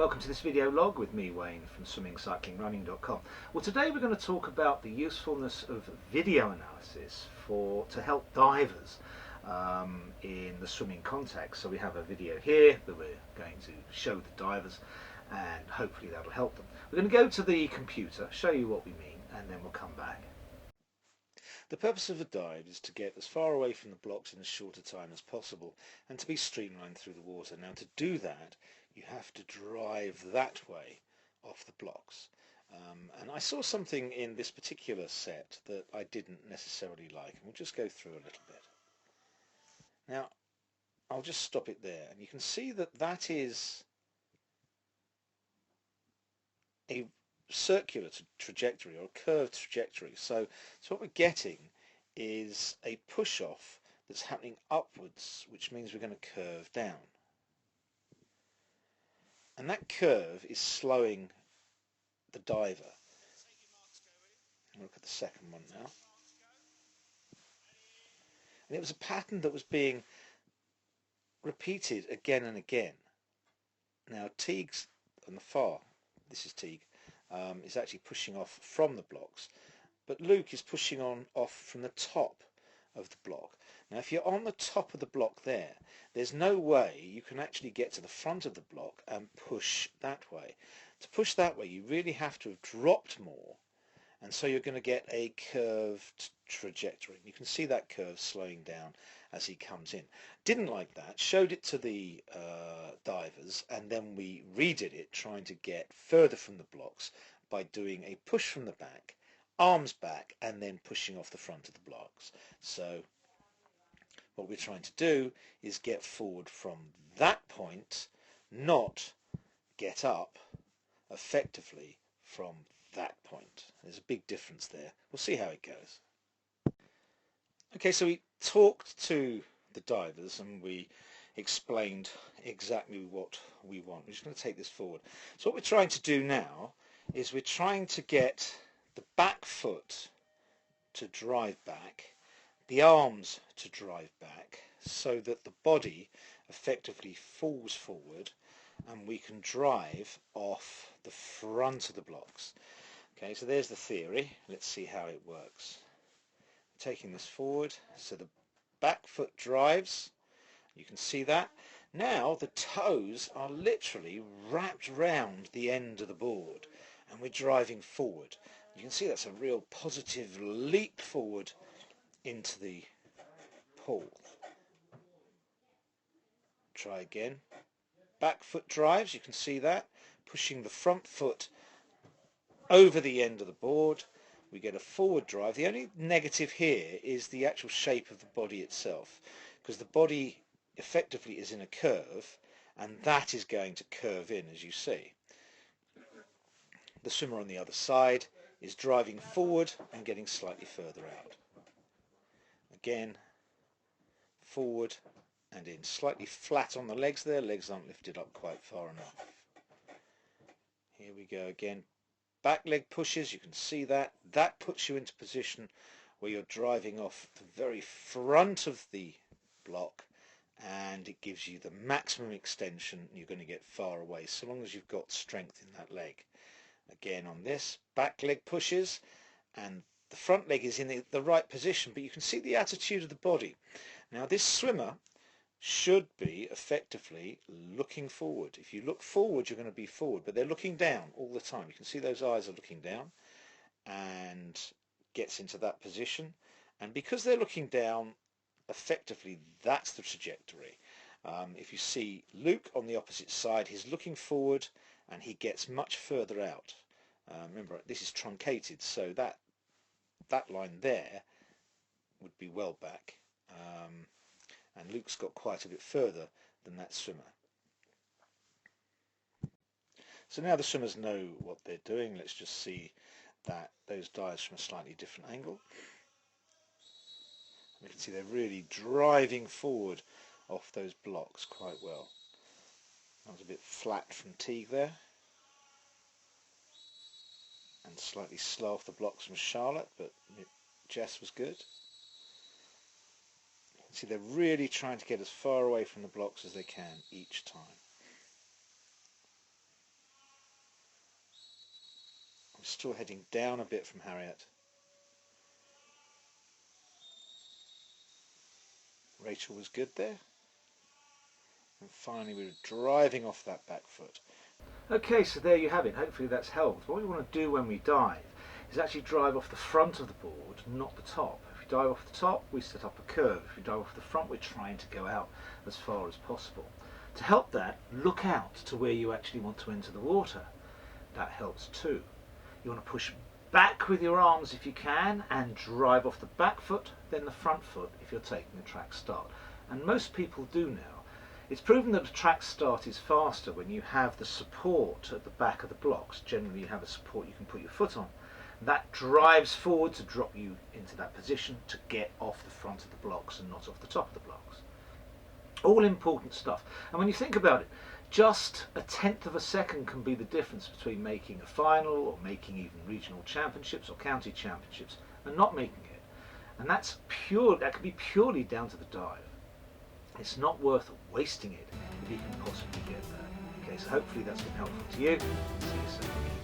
welcome to this video log with me, Wayne, from swimmingcyclingrunning.com. Well, today we're going to talk about the usefulness of video analysis to help divers in the swimming context. So we have a video here that we're going to show the divers, and hopefully that'll help them. We're going to go to the computer, show you what we mean, and then we'll come back. The purpose of a dive is to get as far away from the blocks in as short a time as possible and to be streamlined through the water. Now, to do that, you have to drive that way off the blocks. And I saw something in this particular set that I didn't necessarily like, and we'll just go through a little bit. Now, I'll just stop it there, and you can see that that is a circular trajectory, or a curved trajectory. So what we're getting is a push off that's happening upwards, which means we're going to curve down. And that curve is slowing the diver. Look at the second one now. And it was a pattern that was being repeated again and again. Now Teague's on the far, this is Teague, is actually pushing off from the blocks, but Luke is pushing off from the top of the block. Now if you're on the top of the block there's no way you can actually get to the front of the block and push that way. To push that way you really have to have dropped more, and so you're going to get a curved trajectory. You can see that curve slowing down as he comes in. Didn't like that, showed it to the divers, and then we redid it trying to get further from the blocks by doing a push from the back, arms back, and then pushing off the front of the blocks. So what we're trying to do is get forward from that point, not get up effectively from that point. There's a big difference there. We'll see how it goes. Okay, so we talked to the divers and we explained exactly what we want. We're just going to take this forward. So what we're trying to do now is we're trying to get the back foot to drive back, the arms to drive back, so that the body effectively falls forward and we can drive off the front of the blocks. Okay, so there's the theory. Let's see how it works. Taking this forward, so the back foot drives, you can see that. Now the toes are literally wrapped round the end of the board and we're driving forward. You can see that's a real positive leap forward into the pool. Try again. Back foot drives, you can see that, pushing the front foot over the end of the board. We get a forward drive. The only negative here is the actual shape of the body itself, because the body effectively is in a curve and that is going to curve in, as you see. The swimmer on the other side is driving forward and getting slightly further out. Again, forward and in. Slightly flat on the legs there, legs aren't lifted up quite far enough. Here we go again. Back leg pushes, you can see that. That puts you into position where you're driving off the very front of the block, and it gives you the maximum extension. You're going to get far away so long as you've got strength in that leg. Again on this, back leg pushes and the front leg is in the right position, but you can see the attitude of the body. Now this swimmer should be effectively looking forward. If you look forward, you're going to be forward, but they're looking down all the time. You can see those eyes are looking down, and gets into that position. And because they're looking down, effectively that's the trajectory. If you see Luke on the opposite side, he's looking forward and he gets much further out. Remember, this is truncated, so that line there would be well back. And Luke's got quite a bit further than that swimmer. So now the swimmers know what they're doing. Let's just see that those dives from a slightly different angle. We can see they're really driving forward off those blocks quite well. That was a bit flat from Teague there, and slightly slow off the blocks from Charlotte, but Jess was good. See, they're really trying to get as far away from the blocks as they can each time. Still heading down a bit from Harriet. Rachel was good there. And finally we were driving off that back foot. Okay, so there you have it. Hopefully that's helped. What we want to do when we dive is actually drive off the front of the board, not the top. If we dive off the top, we set up a curve. If we dive off the front, we're trying to go out as far as possible. To help that, look out to where you actually want to enter the water. That helps too. You want to push back with your arms if you can and drive off the back foot, then the front foot if you're taking a track start. And most people do now. It's proven that the track start is faster when you have the support at the back of the blocks. Generally you have a support you can put your foot on. That drives forward to drop you into that position to get off the front of the blocks and not off the top of the blocks. All important stuff. And when you think about it, just a tenth of a second can be the difference between making a final or making even regional championships or county championships and not making it. And that can be purely down to the dive. It's not worth wasting it if you can possibly get that. Okay, so hopefully that's been helpful to you. See you soon.